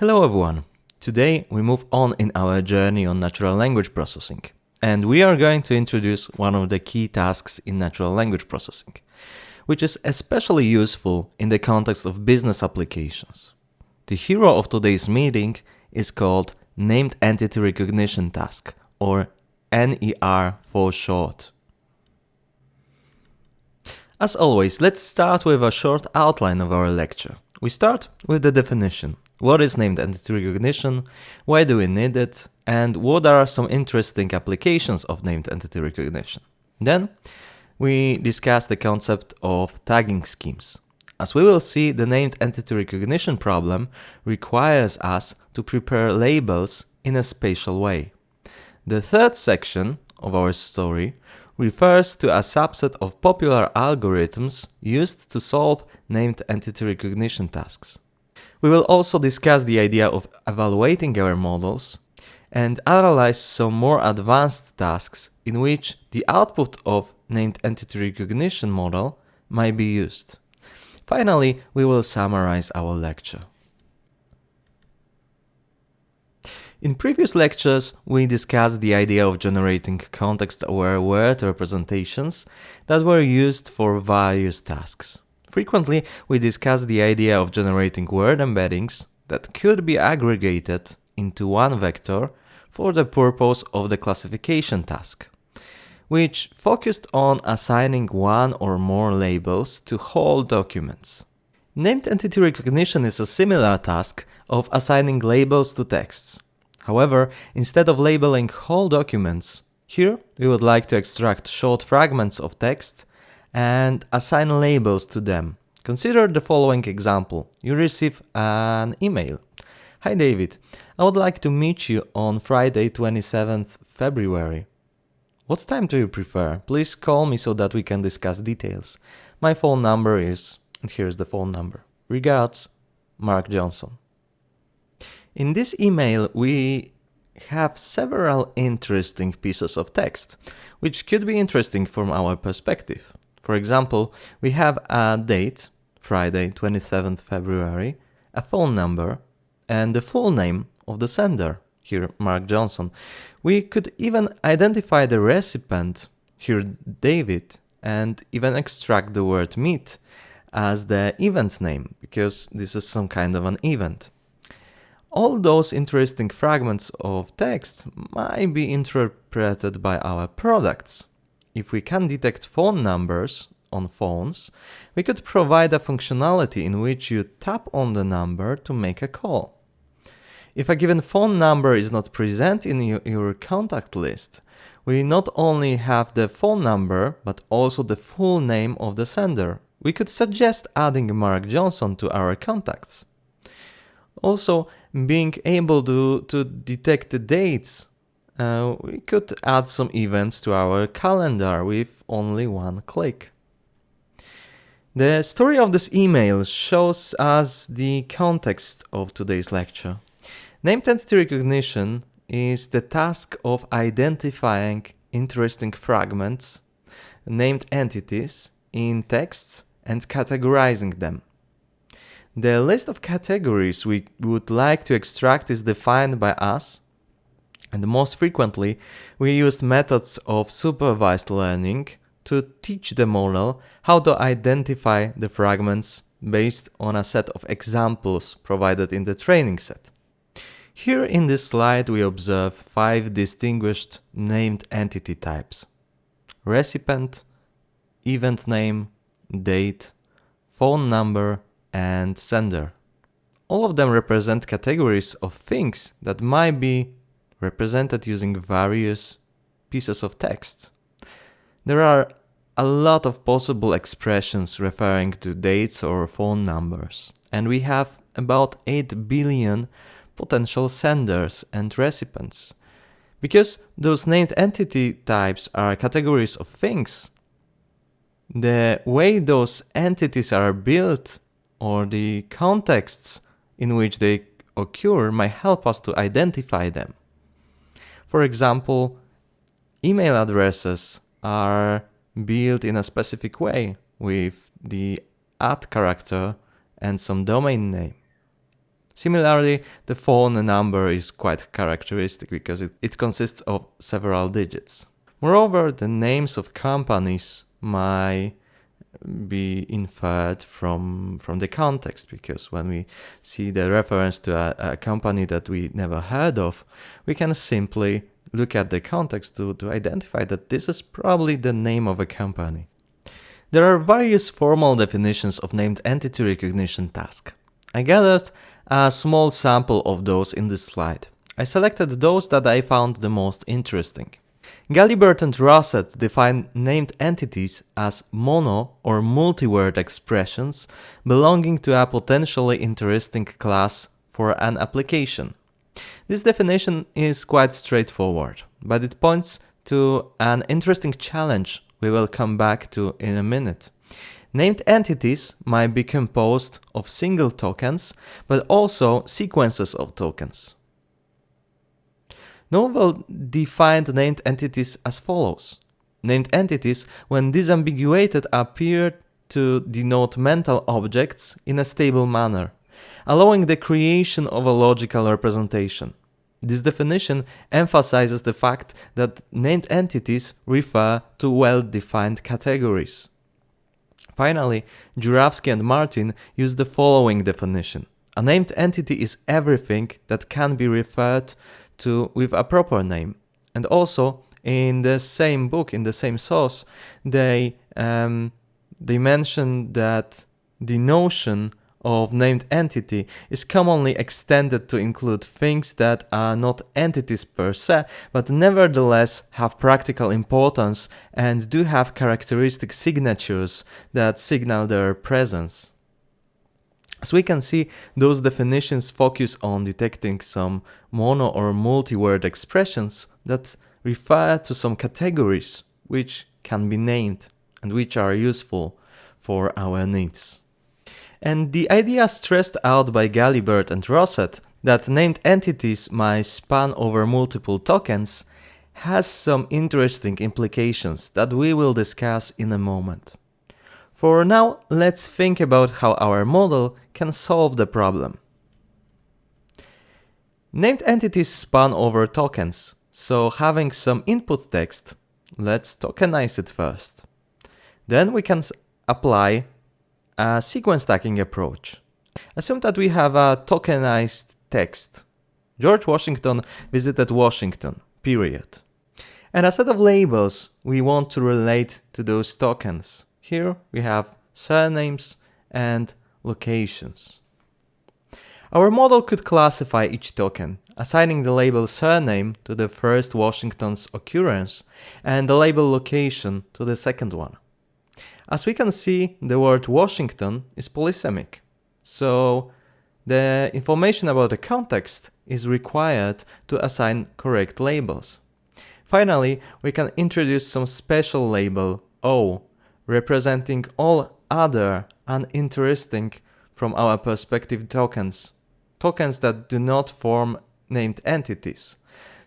Hello everyone! Today we move on in our journey on natural language processing, and we are going to introduce one of the key tasks in natural language processing, which is especially useful in the context of business applications. The hero of today's meeting is called Named Entity Recognition Task, or NER for short. As always, let's start with a short outline of our lecture. We start with the definition. What is named entity recognition? Why do we need it? And what are some interesting applications of named entity recognition? Then, we discuss the concept of tagging schemes. As we will see, the named entity recognition problem requires us to prepare labels in a spatial way. The third section of our story refers to a subset of popular algorithms used to solve named entity recognition tasks. We will also discuss the idea of evaluating our models and analyze some more advanced tasks in which the output of named entity recognition model might be used. Finally, we will summarize our lecture. In previous lectures, we discussed the idea of generating context-aware word representations that were used for various tasks. Frequently, we discuss the idea of generating word embeddings that could be aggregated into one vector for the purpose of the classification task, which focused on assigning one or more labels to whole documents. Named entity recognition is a similar task of assigning labels to texts. However, instead of labeling whole documents, here we would like to extract short fragments of text and assign labels to them. Consider the following example. You receive an email. Hi David, I would like to meet you on Friday 27th February. What time do you prefer? Please call me so that we can discuss details. My phone number is, and here's the phone number. Regards, Mark Johnson. In this email, we have several interesting pieces of text, which could be interesting from our perspective. For example, we have a date, Friday 27th February, a phone number, and the full name of the sender, here Mark Johnson. We could even identify the recipient, here David, and even extract the word meet as the event name, because this is some kind of an event. All those interesting fragments of text might be interpreted by our products. If we can detect phone numbers on phones, we could provide a functionality in which you tap on the number to make a call. If a given phone number is not present in your contact list, we not only have the phone number, but also the full name of the sender. We could suggest adding Mark Johnson to our contacts. Also, being able to detect the dates, we could add some events to our calendar with only one click. The story of this email shows us the context of today's lecture. Named entity recognition is the task of identifying interesting fragments, named entities, in texts and categorizing them. The list of categories we would like to extract is defined by us, and most frequently we used methods of supervised learning to teach the model how to identify the fragments based on a set of examples provided in the training set. Here in this slide we observe 5 distinguished named entity types: recipient, event name, date, phone number, and sender. All of them represent categories of things that might be represented using various pieces of text. There are a lot of possible expressions referring to dates or phone numbers, and we have about 8 billion potential senders and recipients. Because those named entity types are categories of things, the way those entities are built or the contexts in which they occur might help us to identify them. For example, email addresses are built in a specific way with the @ character and some domain name. Similarly, the phone number is quite characteristic because it consists of several digits. Moreover, the names of companies might be inferred from the context, because when we see the reference to a company that we never heard of, we can simply look at the context to identify that this is probably the name of a company. There are various formal definitions of named entity recognition task. I gathered a small sample of those in this slide. I selected those that I found the most interesting. BERT and Rosset define named entities as mono or multi-word expressions belonging to a potentially interesting class for an application. This definition is quite straightforward, but it points to an interesting challenge we will come back to in a minute. Named entities might be composed of single tokens, but also sequences of tokens. Novel defined named entities as follows. Named entities, when disambiguated, appear to denote mental objects in a stable manner, allowing the creation of a logical representation. This definition emphasizes the fact that named entities refer to well-defined categories. Finally, Juravsky and Martin use the following definition. A named entity is everything that can be referred to with a proper name. And also, in the same book, in the same source, they mention that the notion of named entity is commonly extended to include things that are not entities per se, but nevertheless have practical importance and do have characteristic signatures that signal their presence. As we can see, those definitions focus on detecting some mono or multi-word expressions that refer to some categories which can be named and which are useful for our needs. And the idea stressed out by BERT and Rosset that named entities might span over multiple tokens has some interesting implications that we will discuss in a moment. For now, let's think about how our model can solve the problem. Named entities span over tokens, so having some input text, let's tokenize it first. Then we can apply a sequence stacking approach. Assume that we have a tokenized text. George Washington visited Washington, period. And a set of labels we want to relate to those tokens. Here we have surnames and locations. Our model could classify each token, assigning the label surname to the first Washington's occurrence and the label location to the second one. As we can see, the word Washington is polysemic, so the information about the context is required to assign correct labels. Finally, we can introduce some special label O, representing all other uninteresting from our perspective tokens that do not form named entities,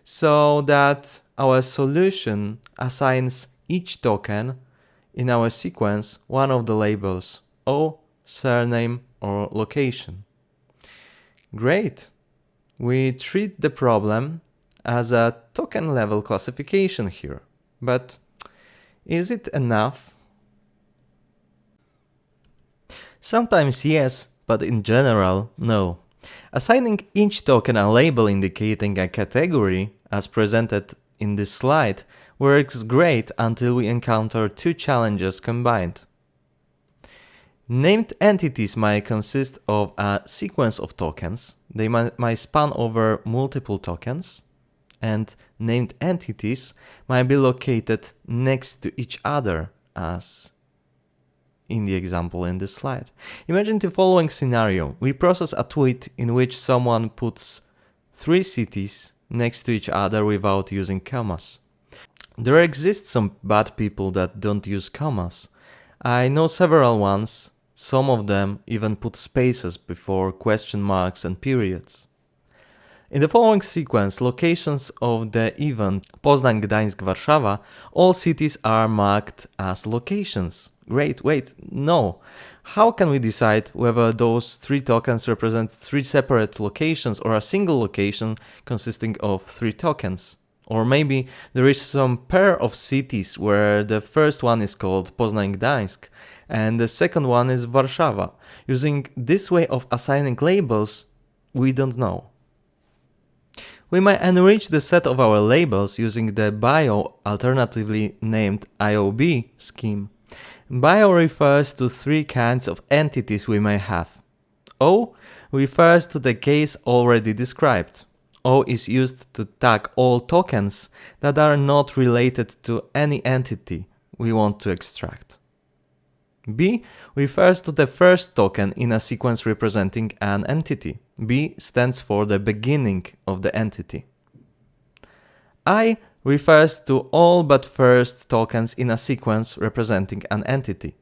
so that our solution assigns each token in our sequence one of the labels O, surname, or location. Great! We treat the problem as a token level classification here, but is it enough? Sometimes yes, but in general, no. Assigning each token a label indicating a category, as presented in this slide, works great until we encounter two challenges combined. Named entities might consist of a sequence of tokens, they might span over multiple tokens, and named entities might be located next to each other, as in the example in this slide. Imagine the following scenario. We process a tweet in which someone puts 3 cities next to each other without using commas. There exist some bad people that don't use commas. I know several ones, some of them even put spaces before question marks and periods. In the following sequence, locations of the event Poznań, Gdańsk, Warszawa, all cities are marked as locations. Great, wait, no. How can we decide whether those 3 tokens represent 3 separate locations or a single location consisting of 3 tokens? Or maybe there is some pair of cities where the first one is called Poznań Gdańsk and the second one is Warszawa. Using this way of assigning labels, we don't know. We might enrich the set of our labels using the BIO, alternatively named IOB scheme. BIO refers to 3 kinds of entities we may have. O refers to the case already described. O is used to tag all tokens that are not related to any entity we want to extract. B refers to the first token in a sequence representing an entity. B stands for the beginning of the entity. I refers to all but first tokens in a sequence representing an entity.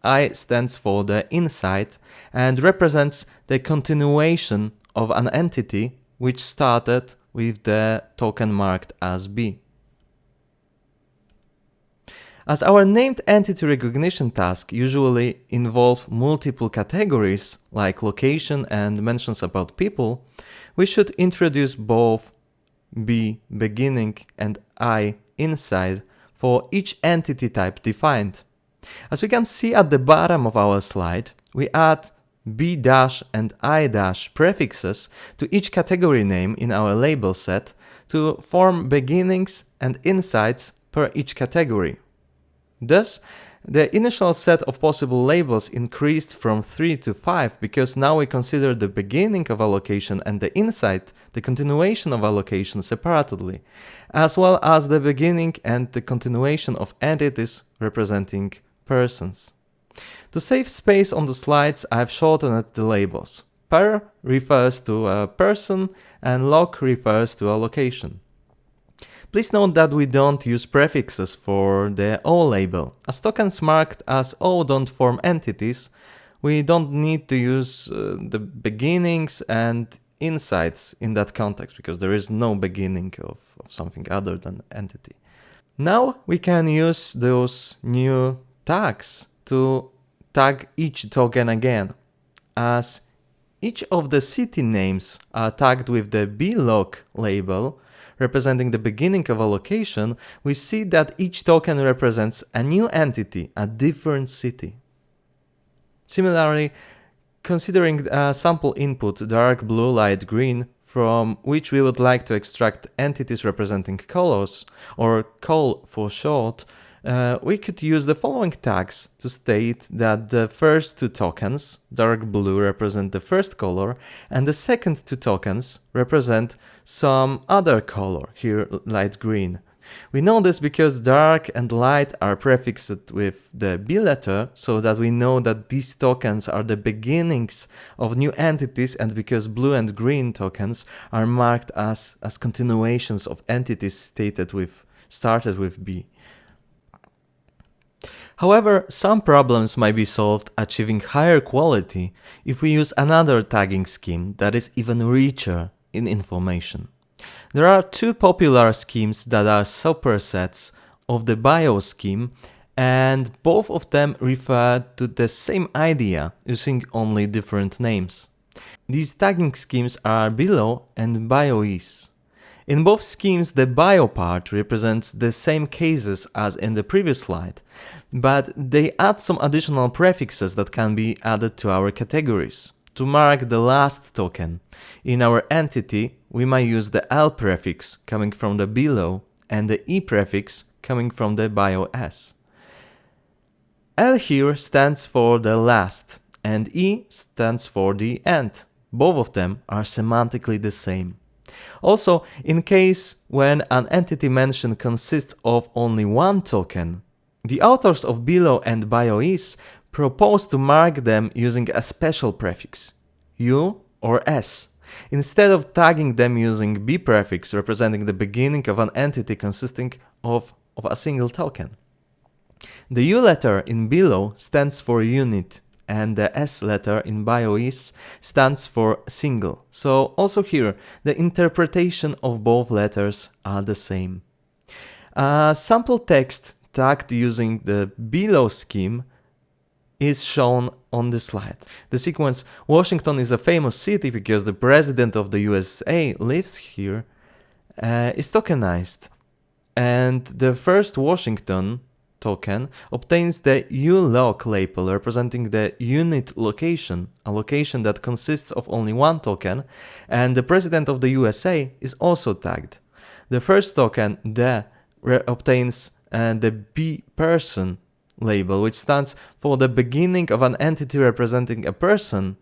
I stands for the inside and represents the continuation of an entity which started with the token marked as B. As our named entity recognition task usually involve multiple categories like location and mentions about people, we should introduce both B beginning and I inside for each entity type defined. As we can see at the bottom of our slide, we add B- and I- prefixes to each category name in our label set to form beginnings and insides per each category. Thus, the initial set of possible labels increased from 3 to 5 because now we consider the beginning of a location and the inside, the continuation of a location separately, as well as the beginning and the continuation of entities representing persons. To save space on the slides, I have shortened the labels. Per refers to a person and loc refers to a location. Please note that we don't use prefixes for the O label. As tokens marked as O don't form entities, we don't need to use the beginnings and insides in that context because there is no beginning of something other than entity. Now we can use those new tags to tag each token again. As each of the city names are tagged with the BLOC label, representing the beginning of a location, we see that each token represents a new entity, a different city. Similarly, considering a sample input dark blue, light green, from which we would like to extract entities representing colors, or col for short, we could use the following tags to state that the first 2 tokens, dark blue, represent the first color, and the second 2 tokens represent some other color, here light green. We know this because dark and light are prefixed with the B letter, so that we know that these tokens are the beginnings of new entities, and because blue and green tokens are marked as continuations of entities started with B. However, some problems might be solved achieving higher quality if we use another tagging scheme that is even richer in information. There are 2 popular schemes that are supersets of the BIO scheme, and both of them refer to the same idea using only different names. These tagging schemes are BILOU and BIOIS. In both schemes, the BIO part represents the same cases as in the previous slide, but they add some additional prefixes that can be added to our categories. To mark the last token in our entity, we might use the L prefix coming from the BILOU and the E prefix coming from the BIOS. L here stands for the last and E stands for the end. Both of them are semantically the same. Also, in case when an entity mention consists of only 1 token, the authors of BILOU and BIOIS propose to mark them using a special prefix, U or S, instead of tagging them using B prefix representing the beginning of an entity consisting of a single token. The U letter in BILOU stands for unit, and the S letter in BIOIS stands for single. So also here, the interpretation of both letters are the same. Sample text tagged using the BILOU scheme is shown on the slide. The sequence Washington is a famous city because the president of the USA lives here is tokenized. And the first Washington token obtains the ULOC label representing the unit location, a location that consists of only one token, and the president of the USA is also tagged. The first token, obtains the B-person label, which stands for the beginning of an entity representing a person,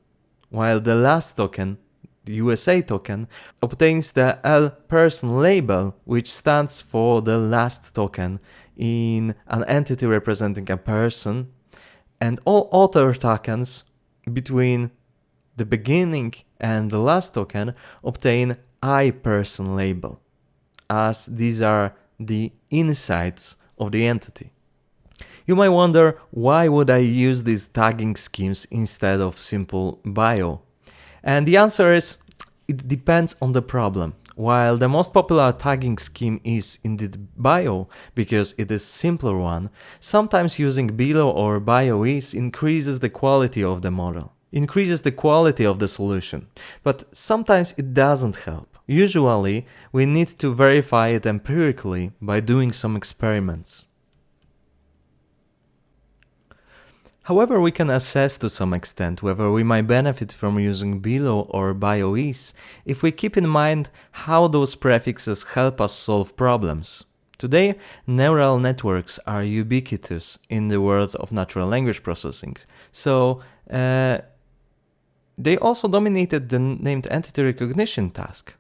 while the last token, the USA token, obtains the L-person label, which stands for the last token in an entity representing a person, and all other tokens between the beginning and the last token obtain I-person label, as these are the insides of the entity. You might wonder, why would I use these tagging schemes instead of simple bio? And the answer is, it depends on the problem. While the most popular tagging scheme is indeed bio, because it is a simpler one, sometimes using BILOU or BIOEs increases the quality of the model, increases the quality of the solution, but sometimes it doesn't help. Usually, we need to verify it empirically by doing some experiments. However, we can assess to some extent whether we might benefit from using BILOU or BIOEs if we keep in mind how those prefixes help us solve problems. Today, neural networks are ubiquitous in the world of natural language processing, so they also dominated the named entity recognition task.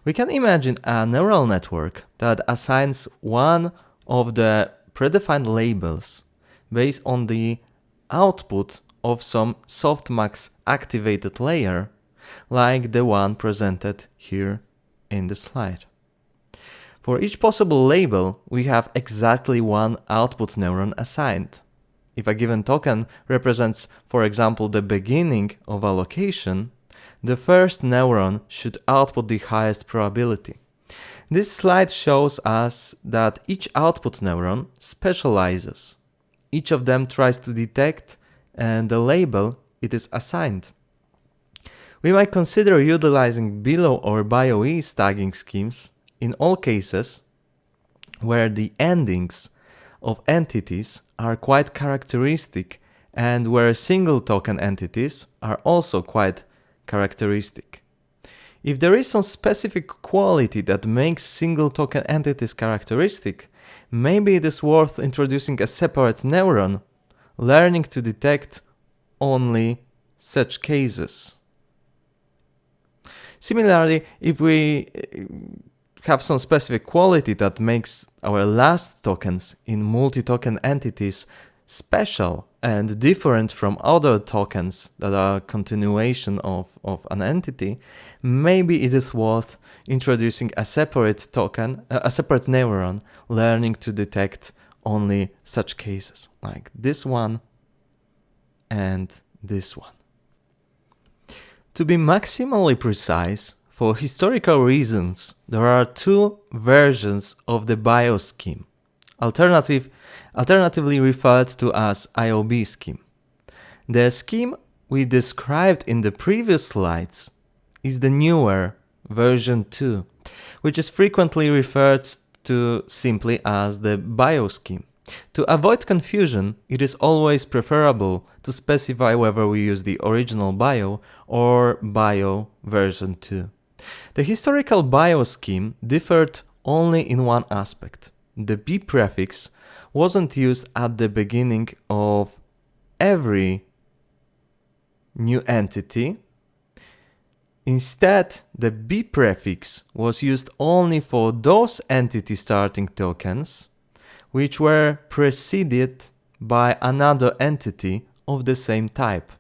We can imagine a neural network that assigns one of the predefined labels based on the output of some softmax activated layer, like the one presented here in the slide. For each possible label, we have exactly one output neuron assigned. If a given token represents, for example, the beginning of a location, the first neuron should output the highest probability. This slide shows us that each output neuron specializes. Each of them tries to detect the label it is assigned. We might consider utilizing BILOU or BIOEs tagging schemes in all cases where the endings of entities are quite characteristic and where single token entities are also quite characteristic. If there is some specific quality that makes single token entities characteristic, maybe it is worth introducing a separate neuron, learning to detect only such cases. Similarly, if we have some specific quality that makes our last tokens in multi-token entities special and different from other tokens that are continuation of an entity, maybe it is worth introducing a separate token, a separate neuron, learning to detect only such cases, like this one and this one. To be maximally precise, for historical reasons, there are two versions of the BIO scheme, alternatively referred to as IOB scheme. The scheme we described in the previous slides is the newer version 2, which is frequently referred to simply as the BIO scheme. To avoid confusion, it is always preferable to specify whether we use the original BIO or BIO version 2. The historical BIO scheme differed only in one aspect. The B prefix wasn't used at the beginning of every new entity. Instead, the B prefix was used only for those entity starting tokens which were preceded by another entity of the same type.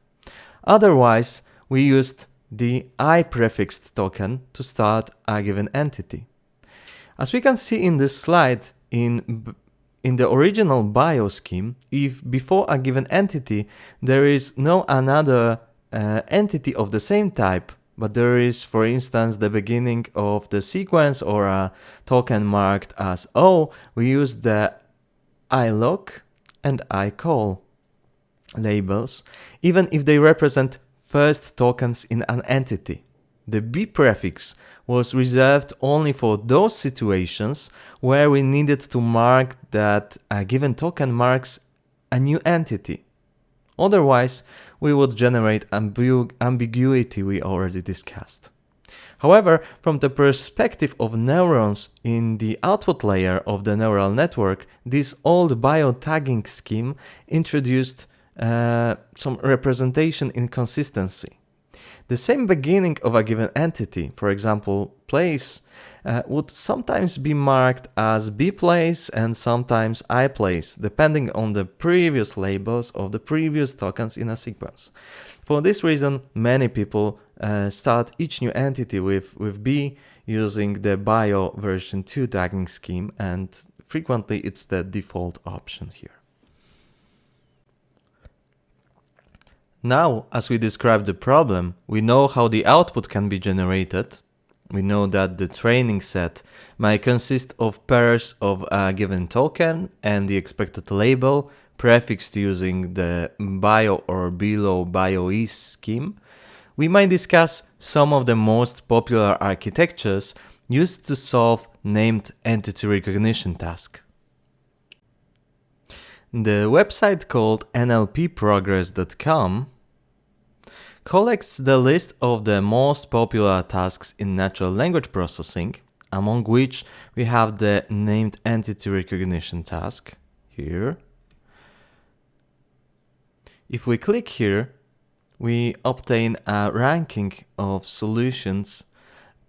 Otherwise, we used the I prefixed token to start a given entity. As we can see in this slide, in the original BIO scheme, if before a given entity there is no another entity of the same type, but there is, for instance, the beginning of the sequence or a token marked as O, we use the iLock and iCall. labels, even if they represent first tokens in an entity. The B prefix was reserved only for those situations where we needed to mark that a given token marks a new entity. Otherwise, we would generate ambiguity we already discussed. However, from the perspective of neurons in the output layer of the neural network, this old bio-tagging scheme introduced some representation inconsistency. The same beginning of a given entity, for example, place, would sometimes be marked as B place and sometimes I place, depending on the previous labels of the previous tokens in a sequence. For this reason, many people start each new entity with B using the bio version 2 tagging scheme, and frequently it's the default option here. Now, as we described the problem, we know how the output can be generated. We know that the training set might consist of pairs of a given token and the expected label prefixed using the bio or BILOU BioEase scheme. We might discuss some of the most popular architectures used to solve named entity recognition task. The website called nlpprogress.com collects the list of the most popular tasks in natural language processing, among which we have the named entity recognition task here. If we click here, we obtain a ranking of solutions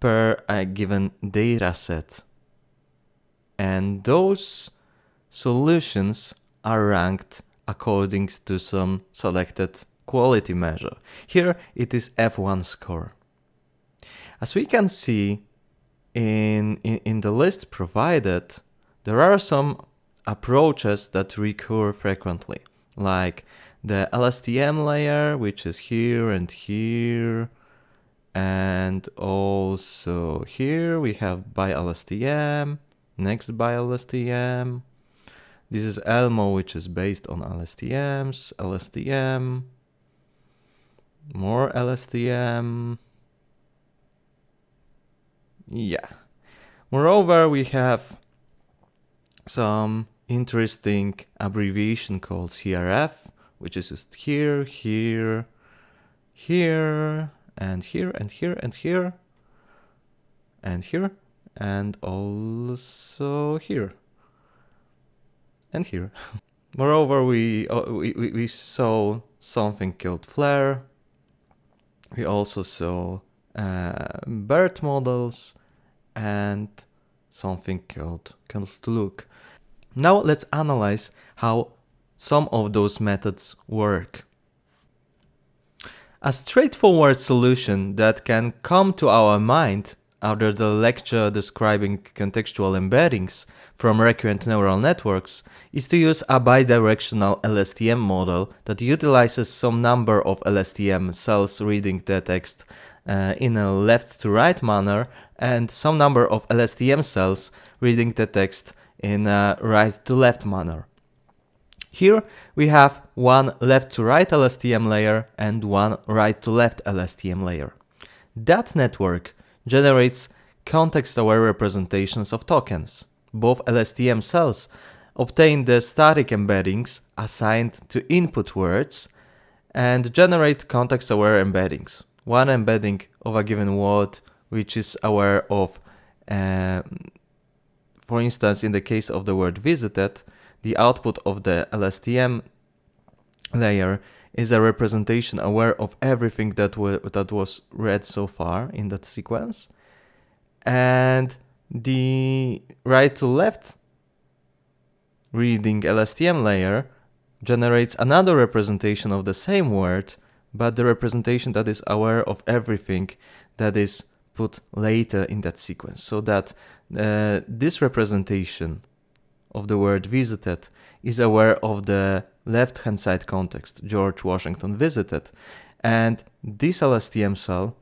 per a given dataset. And those solutions are ranked according to some selected quality measure. Here it is F1 score. As we can see in the list provided, there are some approaches that recur frequently, like the LSTM layer, which is here and here, and also here we have by LSTM, next by LSTM. This is Elmo, which is based on LSTMs, LSTM, more LSTM. Yeah. Moreover, we have some interesting abbreviation called CRF, which is just here, here, here, and here, and here, and here, and here, and also here, and here. Moreover, we saw something called FLAIR. We also saw BERT models and something called look. Now let's analyze how some of those methods work. A straightforward solution that can come to our mind after the lecture describing contextual embeddings from recurrent neural networks is to use a bidirectional LSTM model that utilizes some number of LSTM cells reading the text in a left-to-right manner and some number of LSTM cells reading the text in a right-to-left manner. Here we have one left-to-right LSTM layer and one right-to-left LSTM layer. That network generates context-aware representations of tokens. Both LSTM cells obtain the static embeddings assigned to input words and generate context-aware embeddings. One embedding of a given word which is aware of, for instance, in the case of the word visited, the output of the LSTM layer is a representation aware of everything that was read so far in that sequence. And the right to left reading LSTM layer generates another representation of the same word, but the representation that is aware of everything that is put later in that sequence. So that this representation of the word visited is aware of the left-hand side context, George Washington visited, and this LSTM cell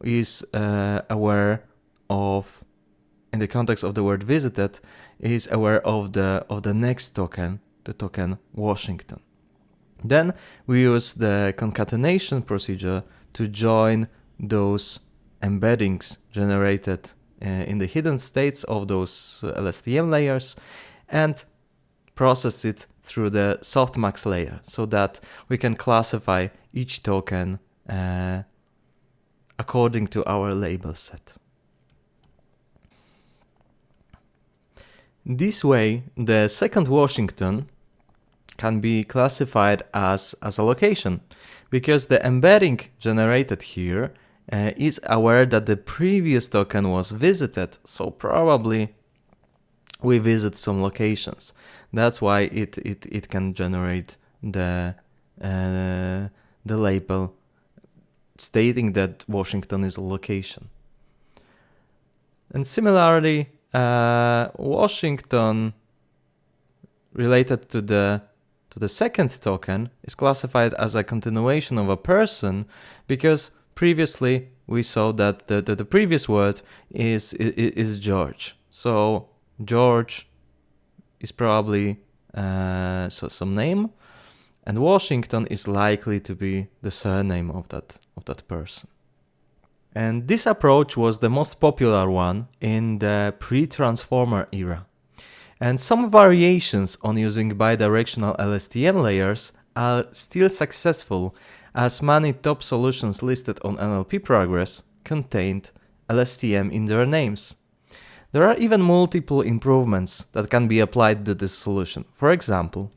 is aware of, in the context of the word visited, is aware of the next token, the token Washington. Then we use the concatenation procedure to join those embeddings generated in the hidden states of those LSTM layers and process it through the softmax layer so that we can classify each token according to our label set. This way, the second Washington can be classified as a location, because the embedding generated here is aware that the previous token was visited, so probably we visit some locations. That's why it can generate the label stating that Washington is a location. And similarly, Washington related to the second token is classified as a continuation of a person, because previously we saw that the previous word is George. So George is probably some name, and Washington is likely to be the surname of that person. And this approach was the most popular one in the pre-transformer era. And some variations on using bidirectional LSTM layers are still successful, as many top solutions listed on NLP Progress contained LSTM in their names. There are even multiple improvements that can be applied to this solution. For example,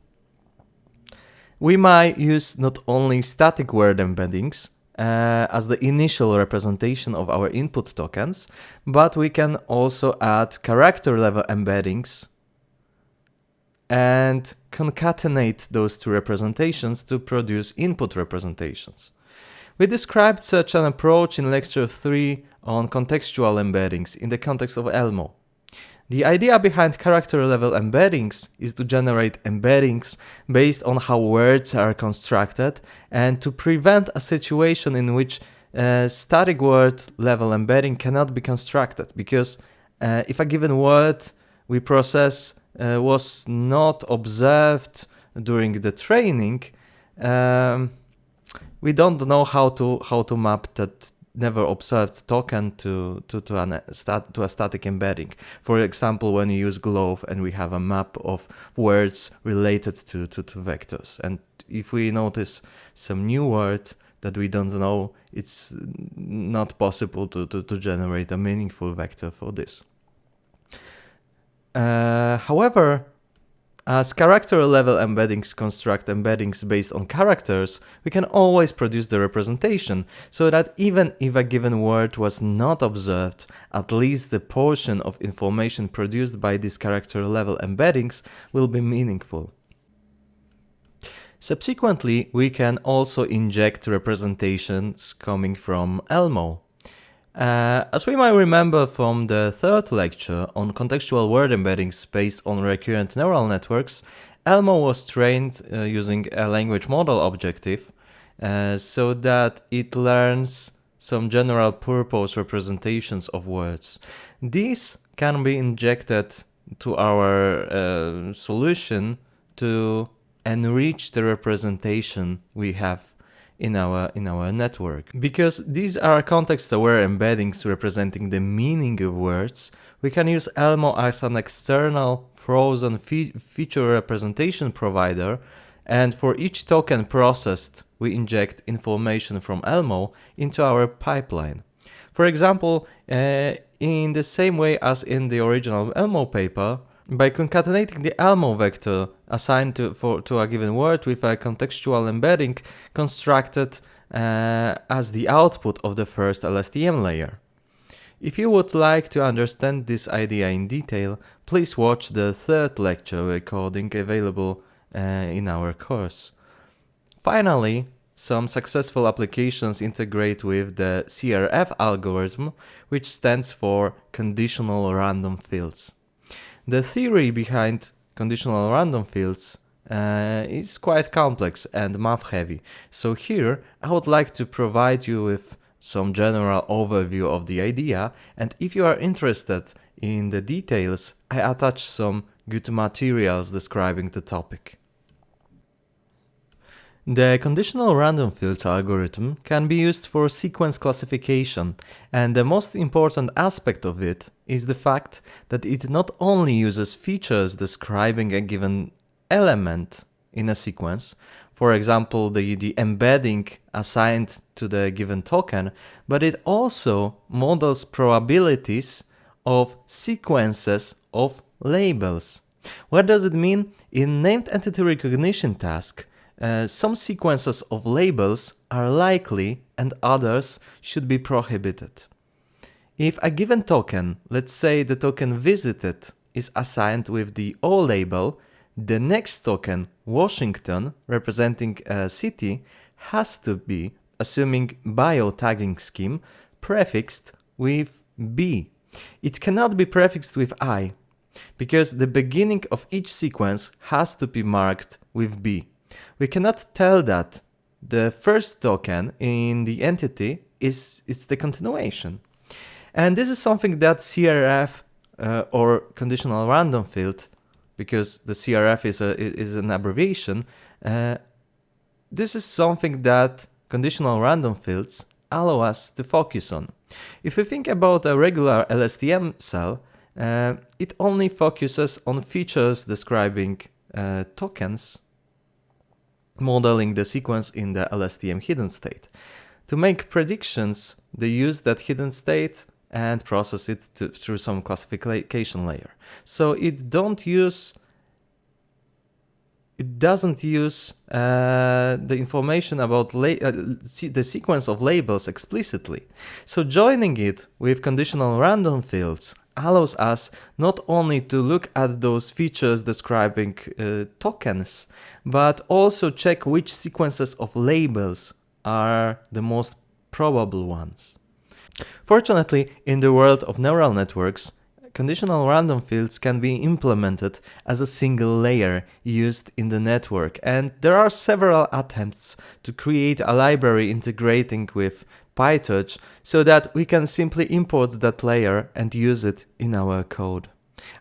we might use not only static word embeddings as the initial representation of our input tokens, but we can also add character level embeddings and concatenate those two representations to produce input representations. We described such an approach in Lecture 3 on contextual embeddings in the context of Elmo. The idea behind character level embeddings is to generate embeddings based on how words are constructed and to prevent a situation in which static word level embedding cannot be constructed, because if a given word we process was not observed during the training, we don't know how to map that never observed token to a static embedding. For example, when you use glove and we have a map of words related to vectors, and if we notice some new word that we don't know, it's not possible to generate a meaningful vector for this. However, as character level embeddings construct embeddings based on characters, we can always produce the representation, so that even if a given word was not observed, at least the portion of information produced by these character level embeddings will be meaningful. Subsequently, we can also inject representations coming from Elmo. As we might remember from the third lecture on contextual word embeddings based on recurrent neural networks, Elmo was trained using a language model objective so that it learns some general purpose representations of words. These can be injected to our solution to enrich the representation we have in our network. Because these are context-aware embeddings representing the meaning of words, we can use Elmo as an external frozen feature representation provider, and for each token processed, we inject information from Elmo into our pipeline. For example, in the same way as in the original Elmo paper, by concatenating the Elmo vector assigned to a given word with a contextual embedding constructed as the output of the first LSTM layer. If you would like to understand this idea in detail, please watch the third lecture recording available in our course. Finally, some successful applications integrate with the CRF algorithm, which stands for conditional random fields. The theory behind conditional random fields is quite complex and math-heavy, so here I would like to provide you with some general overview of the idea, and if you are interested in the details, I attach some good materials describing the topic. The conditional random fields algorithm can be used for sequence classification, and the most important aspect of it is the fact that it not only uses features describing a given element in a sequence, for example the embedding assigned to the given token, but it also models probabilities of sequences of labels. What does it mean? In named entity recognition task, some sequences of labels are likely and others should be prohibited. If a given token, let's say the token visited, is assigned with the O label, the next token, Washington, representing a city, has to be, assuming bio-tagging scheme, prefixed with B. It cannot be prefixed with I, because the beginning of each sequence has to be marked with B. We cannot tell that the first token in the entity is the continuation. And this is something that CRF or conditional random field, because the CRF is an abbreviation, this is something that conditional random fields allow us to focus on. If we think about a regular LSTM cell, it only focuses on features describing tokens, modeling the sequence in the LSTM hidden state. To make predictions, they use that hidden state and process it through some classification layer. So it doesn't use the information about the sequence of labels explicitly. So joining it with conditional random fields allows us not only to look at those features describing tokens, but also check which sequences of labels are the most probable ones. Fortunately, in the world of neural networks, conditional random fields can be implemented as a single layer used in the network, and there are several attempts to create a library integrating with PyTorch so that we can simply import that layer and use it in our code.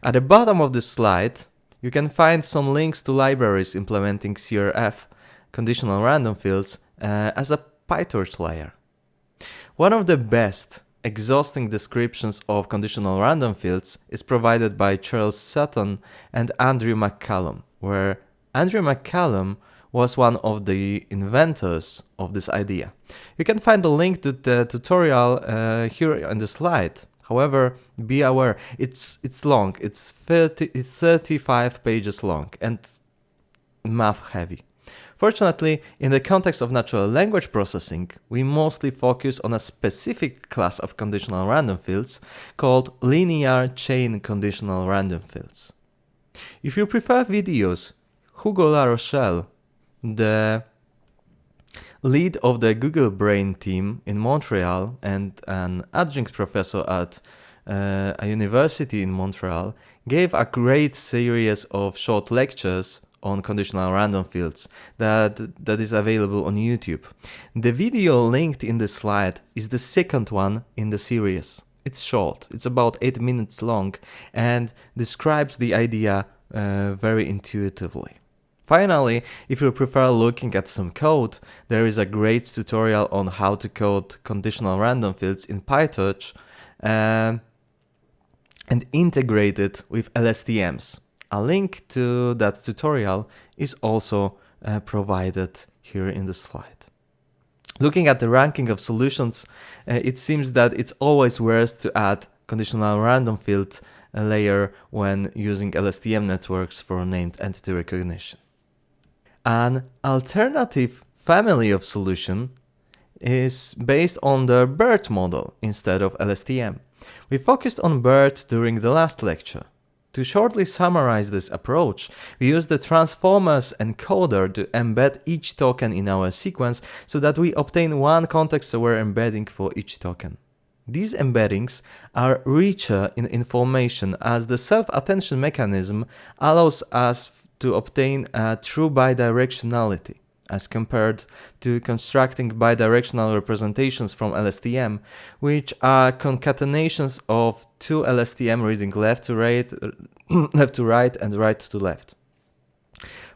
At the bottom of this slide, you can find some links to libraries implementing CRF, conditional random fields, as a PyTorch layer. One of the best exhausting descriptions of conditional random fields is provided by Charles Sutton and Andrew McCallum, where Andrew McCallum was one of the inventors of this idea. You can find a link to the tutorial here on the slide. However, be aware, it's long, it's 35 pages long and math heavy. Fortunately, in the context of natural language processing, we mostly focus on a specific class of conditional random fields called linear chain conditional random fields. If you prefer videos, Hugo Larochelle, the lead of the Google Brain team in Montreal and an adjunct professor at a university in Montreal, gave a great series of short lectures on conditional random fields that is available on YouTube. The video linked in this slide is the second one in the series. It's short, it's about 8 minutes long and describes the idea very intuitively. Finally, if you prefer looking at some code, there is a great tutorial on how to code conditional random fields in PyTorch and integrate it with LSTMs. A link to that tutorial is also provided here in the slide. Looking at the ranking of solutions, it seems that it's always worth to add conditional random field layer when using LSTM networks for named entity recognition. An alternative family of solution is based on the BERT model instead of LSTM. We focused on BERT during the last lecture. To shortly summarize this approach, we use the transformers encoder to embed each token in our sequence so that we obtain one context-aware embedding for each token. These embeddings are richer in information as the self-attention mechanism allows us to obtain a true bidirectionality, as compared to constructing bidirectional representations from LSTM, which are concatenations of two LSTM reading left to right and right to left.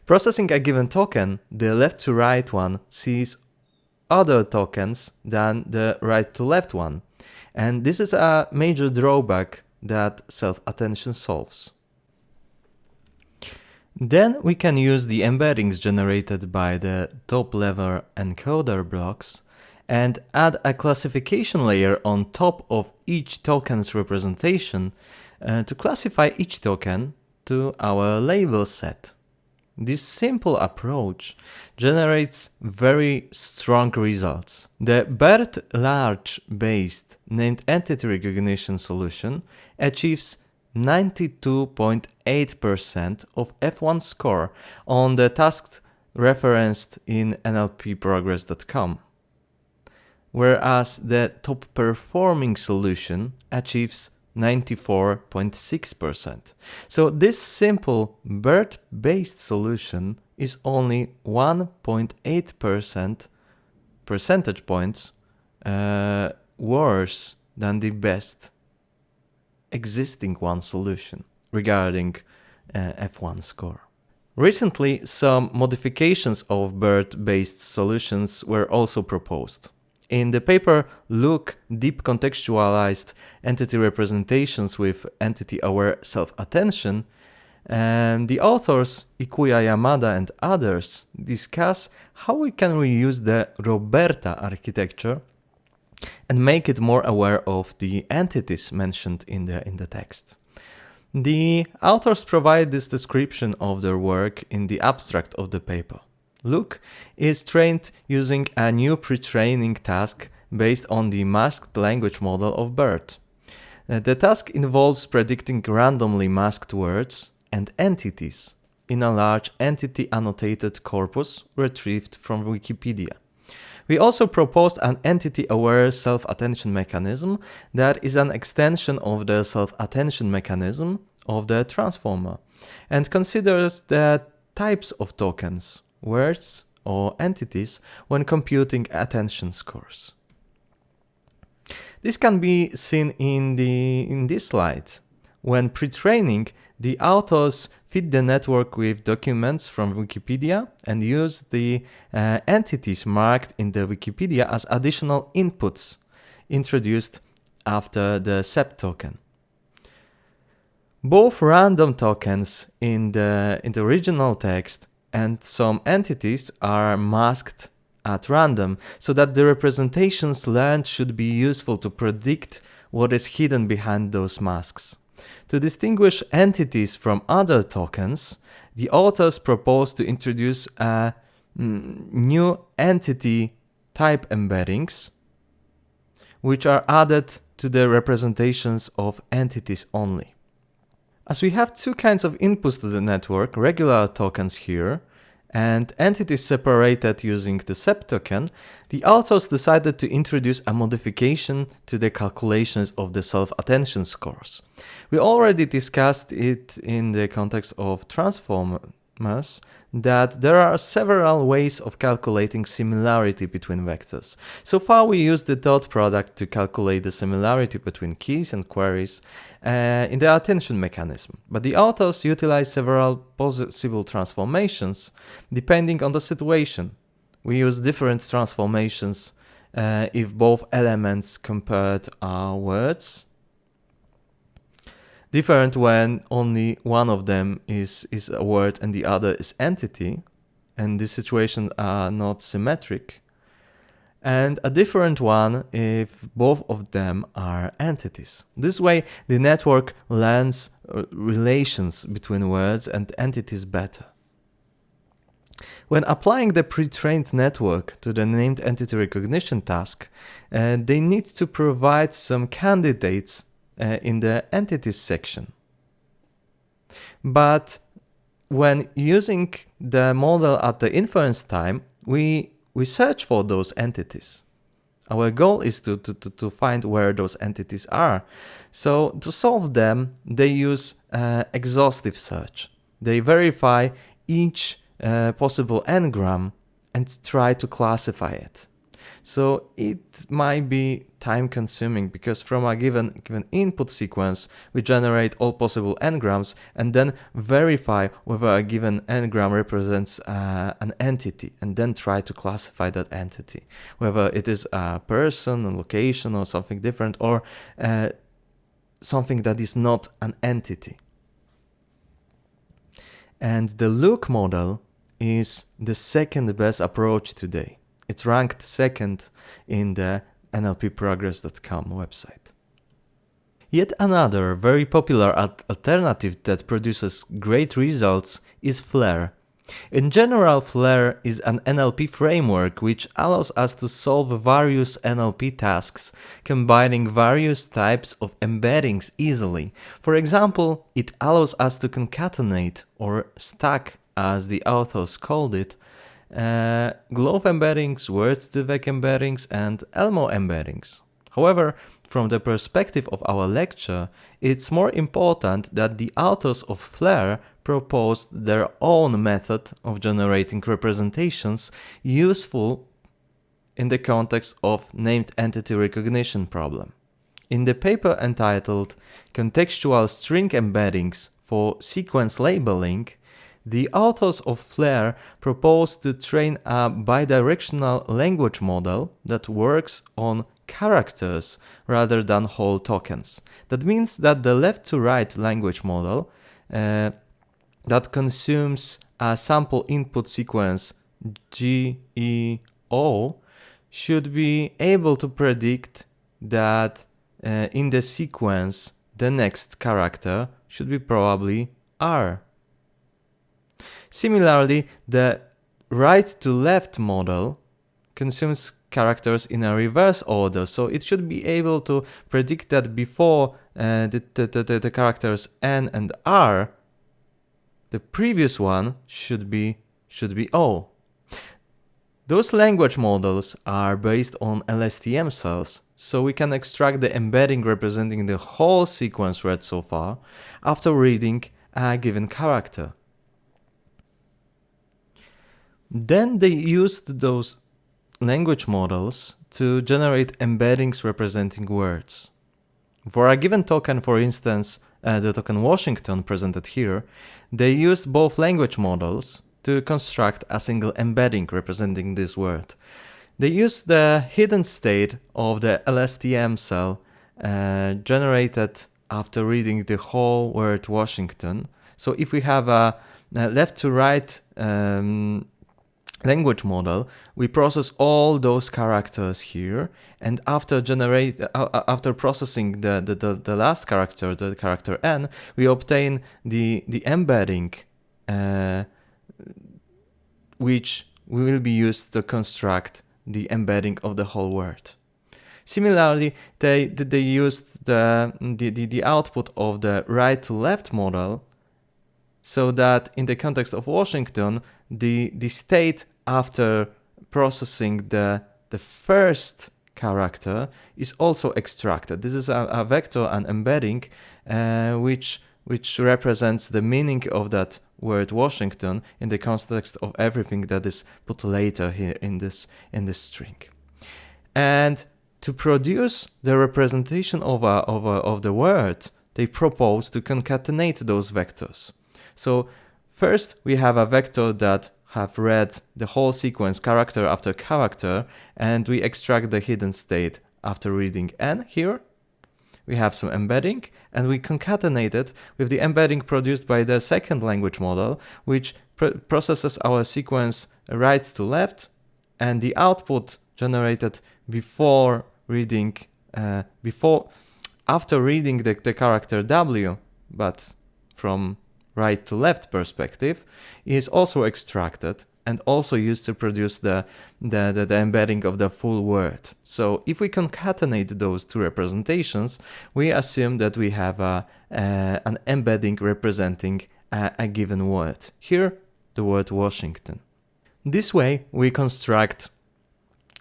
Processing a given token, the left to right one sees other tokens than the right to left one. And this is a major drawback that self-attention solves. Then we can use the embeddings generated by the top-level encoder blocks and add a classification layer on top of each token's representation to classify each token to our label set. This simple approach generates very strong results. The BERT large-based named entity recognition solution achieves 92.8% of F1 score on the task referenced in nlpprogress.com, whereas the top-performing solution achieves 94.6%. So this simple BERT-based solution is only 1.8% percentage points worse than the best existing one solution regarding F1 score. Recently, some modifications of BERT-based solutions were also proposed. In the paper Look Deep Contextualized Entity Representations with Entity-Aware Self-Attention, the authors Ikuya Yamada and others discuss how we can reuse the Roberta architecture and make it more aware of the entities mentioned in the text. The authors provide this description of their work in the abstract of the paper. Look is trained using a new pre-training task based on the masked language model of BERT. The task involves predicting randomly masked words and entities in a large entity annotated corpus retrieved from Wikipedia. We also proposed an entity-aware self-attention mechanism that is an extension of the self-attention mechanism of the transformer and considers the types of tokens, words, or entities when computing attention scores. This can be seen in this slide. When pre-training, the authors feed the network with documents from Wikipedia and use the entities marked in the Wikipedia as additional inputs introduced after the SEP token. Both random tokens in the original text and some entities are masked at random, so that the representations learned should be useful to predict what is hidden behind those masks. To distinguish entities from other tokens, the authors propose to introduce new entity type embeddings, which are added to the representations of entities only. As we have two kinds of inputs to the network, regular tokens here, and entities separated using the SEP token, the authors decided to introduce a modification to the calculations of the self-attention scores. We already discussed it in the context of transformers, that there are several ways of calculating similarity between vectors. So far we used the dot product to calculate the similarity between keys and queries in the attention mechanism, but the authors utilize several possible transformations depending on the situation. We use different transformations if both elements compared are words, different when only one of them is a word and the other is entity, and these situations are not symmetric, and a different one if both of them are entities. This way, the network learns relations between words and entities better. When applying the pre-trained network to the named entity recognition task, they need to provide some candidates in the entities section. But when using the model at the inference time, we search for those entities. Our goal is to find where those entities are. So to solve them, they use exhaustive search. They verify each possible n-gram and try to classify it. So it might be time consuming because from a given input sequence, we generate all possible n-grams and then verify whether a given n-gram represents an entity and then try to classify that entity, whether it is a person, a location, or something different, or something that is not an entity. And the LOOK model is the second best approach today. It's ranked second in the nlpprogress.com website. Yet another very popular alternative that produces great results is FLAIR. In general, FLAIR is an NLP framework which allows us to solve various NLP tasks, combining various types of embeddings easily. For example, it allows us to concatenate or stack, as the authors called it, GLOVE embeddings, word2vec embeddings, and Elmo embeddings. However, from the perspective of our lecture, it's more important that the authors of FLAIR proposed their own method of generating representations useful in the context of named entity recognition problem. In the paper entitled Contextual String Embeddings for Sequence Labeling, the authors of FLAIR proposed to train a bidirectional language model that works on characters rather than whole tokens. That means that the left-to-right language model that consumes a sample input sequence GEO should be able to predict that in the sequence the next character should be probably R. Similarly, the right-to-left model consumes characters in a reverse order, so it should be able to predict that before the characters N and R, the previous one should be O. Those language models are based on LSTM cells, so we can extract the embedding representing the whole sequence read so far after reading a given character. Then they used those language models to generate embeddings representing words. For a given token, for instance, the token Washington presented here, they used both language models to construct a single embedding representing this word. They used the hidden state of the LSTM cell generated after reading the whole word Washington. So if we have a left to right language model, we process all those characters here, and after processing the last character, the character N, we obtain the embedding which will be used to construct the embedding of the whole word. Similarly, they used the output of the right to left model so that in the context of Washington, the state after processing the first character is also extracted. This is a vector, an embedding, which represents the meaning of that word Washington in the context of everything that is put later here in this string. And to produce the representation of the word, they propose to concatenate those vectors. So first we have a vector that have read the whole sequence character after character, and we extract the hidden state after reading N here. We have some embedding, and we concatenate it with the embedding produced by the second language model, which processes our sequence right to left, and the output generated before reading, after reading the character W, but from right to left perspective, is also extracted and also used to produce the embedding of the full word. So if we concatenate those two representations, we assume that we have an embedding representing a given word. Here, the word Washington. This way, we construct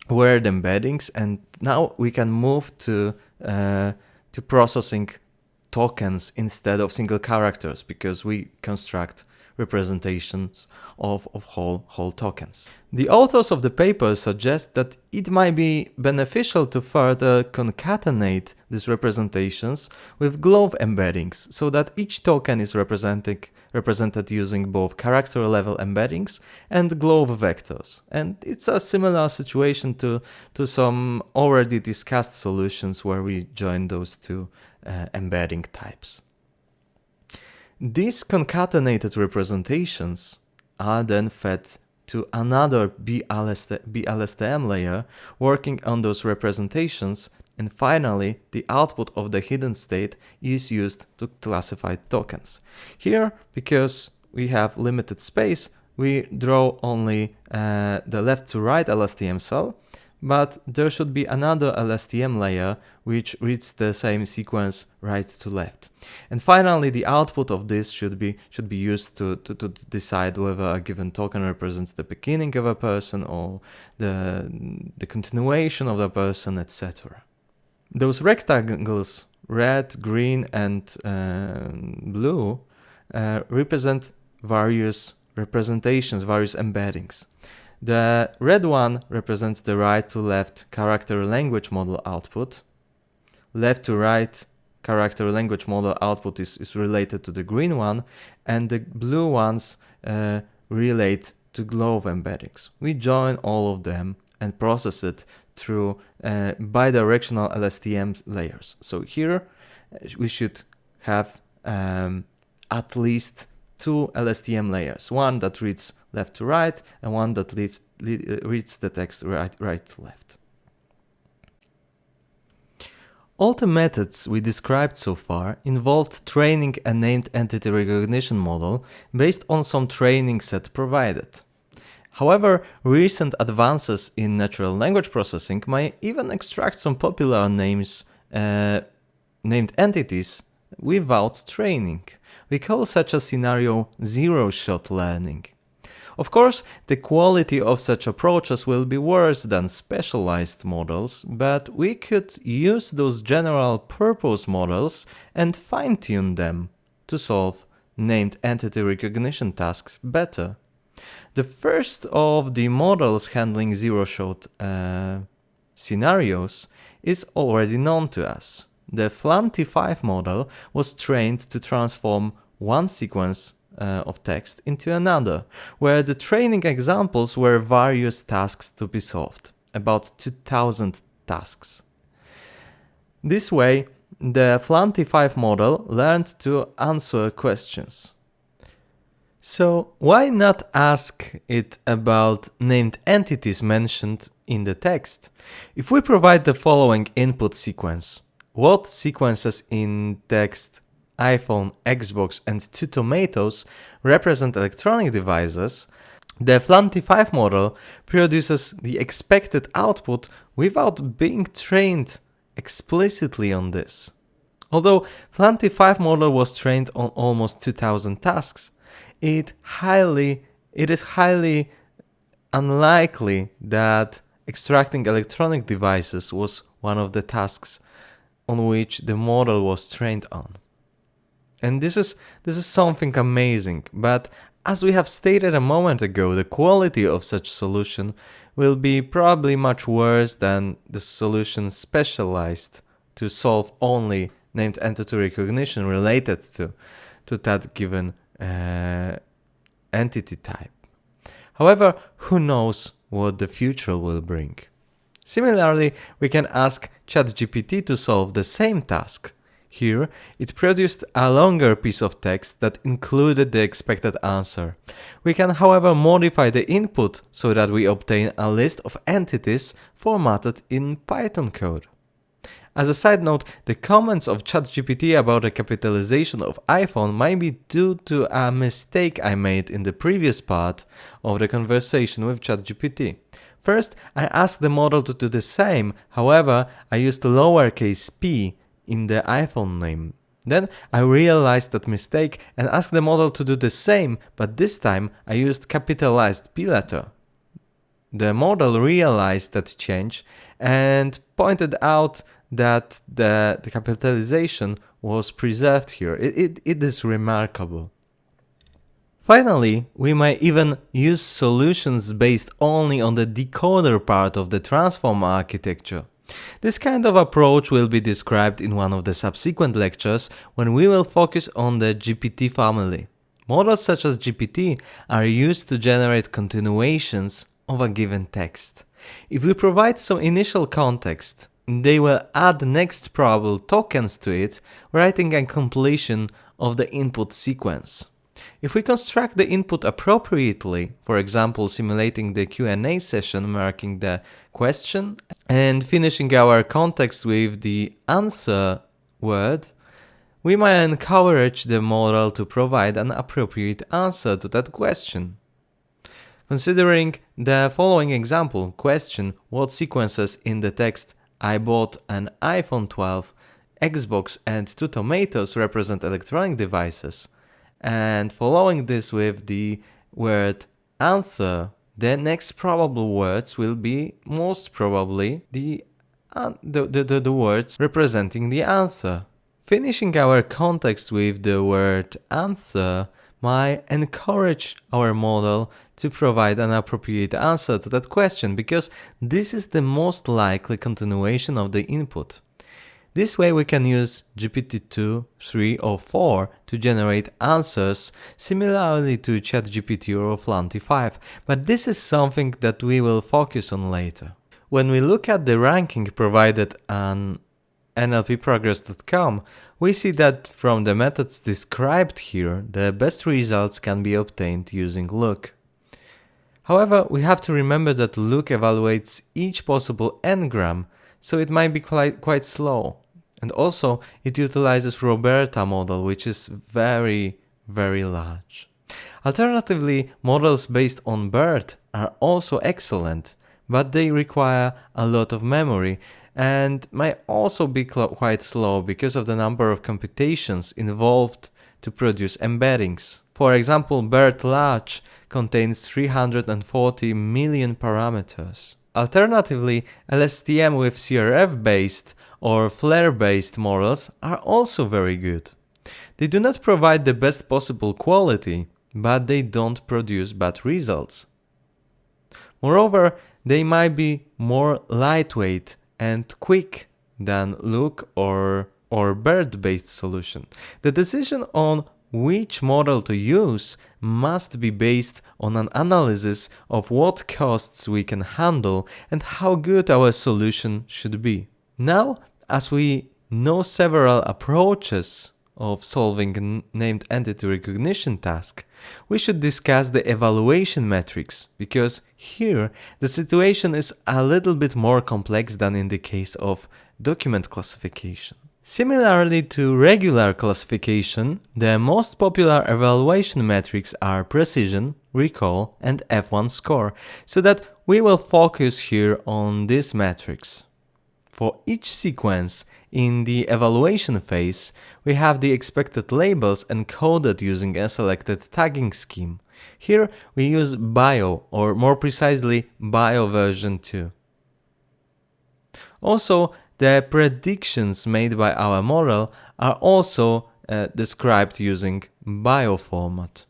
word embeddings, and now we can move to processing tokens instead of single characters, because we construct representations of whole tokens. The authors of the paper suggest that it might be beneficial to further concatenate these representations with glove embeddings so that each token is represented using both character level embeddings and glove vectors. And it's a similar situation to some already discussed solutions where we join those two embedding types. These concatenated representations are then fed to another BLSTM layer working on those representations, and finally the output of the hidden state is used to classify tokens. Here, because we have limited space, we draw only the left to right LSTM cell, but there should be another LSTM layer which reads the same sequence right to left. And finally, the output of this should be used to decide whether a given token represents the beginning of a person or the continuation of the person, etc. Those rectangles, red, green, and blue, represent various representations, various embeddings. The red one represents the right to left character language model output. Left to right character language model output is related to the green one, and the blue ones relate to glove embeddings. We join all of them and process it through bidirectional LSTM layers. So here we should have at least two LSTM layers, one that reads left to right and one that reads the text right to left. All the methods we described so far involved training a named entity recognition model based on some training set provided. However, recent advances in natural language processing might even extract some popular named entities without training. We call such a scenario zero-shot learning. Of course, the quality of such approaches will be worse than specialized models, but we could use those general purpose models and fine-tune them to solve named entity recognition tasks better. The first of the models handling zero-shot scenarios is already known to us. The FLAIR model was trained to transform one sequence of text into another, where the training examples were various tasks to be solved, about 2000 tasks. This way, the FLAIR model learned to answer questions. So why not ask it about named entities mentioned in the text? If we provide the following input sequence, what sequences in text iPhone, Xbox, and 2 tomatoes represent electronic devices, the FLAIR model produces the expected output without being trained explicitly on this. Although FLAIR model was trained on almost 2000 tasks, it is highly unlikely that extracting electronic devices was one of the tasks on which the model was trained on. And this is something amazing, but as we have stated a moment ago, the quality of such solution will be probably much worse than the solution specialized to solve only named entity recognition related to that given entity type. However, who knows what the future will bring? Similarly, we can ask ChatGPT to solve the same task. Here, it produced a longer piece of text that included the expected answer. We can, however, modify the input so that we obtain a list of entities formatted in Python code. As a side note, the comments of ChatGPT about the capitalization of iPhone might be due to a mistake I made in the previous part of the conversation with ChatGPT. First, I asked the model to do the same, however, I used lowercase p in the iPhone name. Then I realized that mistake and asked the model to do the same, but this time I used capitalized P letter. The model realized that change and pointed out that the capitalization was preserved here. It is remarkable. Finally, we might even use solutions based only on the decoder part of the transform architecture. This kind of approach will be described in one of the subsequent lectures when we will focus on the GPT family. Models such as GPT are used to generate continuations of a given text. If we provide some initial context, they will add next probable tokens to it, writing a completion of the input sequence. If we construct the input appropriately, for example simulating the Q&A session marking the question and finishing our context with the answer word, we might encourage the model to provide an appropriate answer to that question. Considering the following example, question what sequences in the text I bought an iPhone 12, Xbox and 2 tomatoes represent electronic devices, and following this with the word answer, the next probable words will be most probably the words representing the answer. Finishing our context with the word answer might encourage our model to provide an appropriate answer to that question because this is the most likely continuation of the input. This way we can use GPT-2, 3 or 4 to generate answers similarly to ChatGPT or Flanty 5, but this is something that we will focus on later. When we look at the ranking provided on nlpprogress.com, we see that from the methods described here, the best results can be obtained using Look. However, we have to remember that Look evaluates each possible n-gram, so it might be quite slow. And also, it utilizes Roberta model, which is very large. Alternatively, models based on BERT are also excellent, but they require a lot of memory and might also be quite slow because of the number of computations involved to produce embeddings. For example, BERT large contains 340 million parameters. Alternatively, LSTM with CRF-based or FLAIR-based models are also very good. They do not provide the best possible quality, but they don't produce bad results. Moreover, they might be more lightweight and quick than Look or BERT-based solution. The decision on which model to use must be based on an analysis of what costs we can handle and how good our solution should be. Now, as we know several approaches of solving named entity recognition task, we should discuss the evaluation metrics, because here the situation is a little bit more complex than in the case of document classification. Similarly to regular classification, the most popular evaluation metrics are precision, recall, and F1 score, so that we will focus here on these metrics. For each sequence in the evaluation phase, we have the expected labels encoded using a selected tagging scheme. Here we use BIO, or more precisely BIO version 2. Also, the predictions made by our model are also described using BIO format.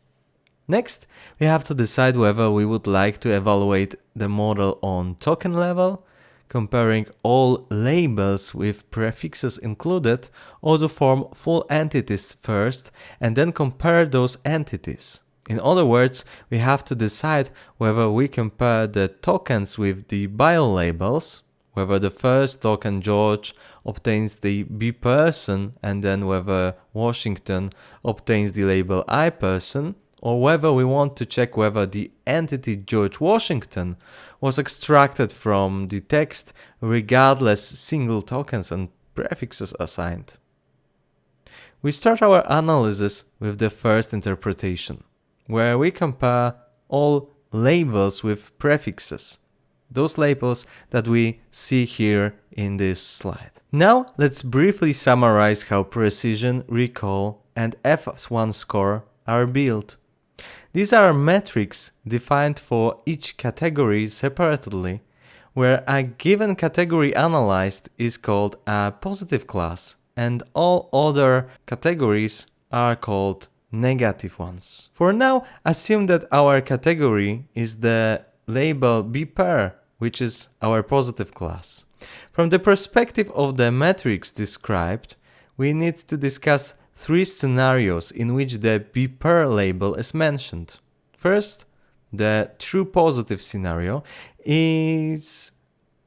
Next, we have to decide whether we would like to evaluate the model on token level, comparing all labels with prefixes included, or to form full entities first and then compare those entities. In other words, we have to decide whether we compare the tokens with the bio labels, whether the first token George obtains the B person and then whether Washington obtains the label I person, or whether we want to check whether the entity George Washington was extracted from the text regardless single tokens and prefixes assigned. We start our analysis with the first interpretation, where we compare all labels with prefixes, those labels that we see here in this slide. Now let's briefly summarize how precision, recall, and F1 score are built. These are metrics defined for each category separately, where a given category analyzed is called a positive class, and all other categories are called negative ones. For now, assume that our category is the label BERT, which is our positive class. From the perspective of the metrics described, we need to discuss three scenarios in which the BERT label is mentioned. First, the true positive scenario is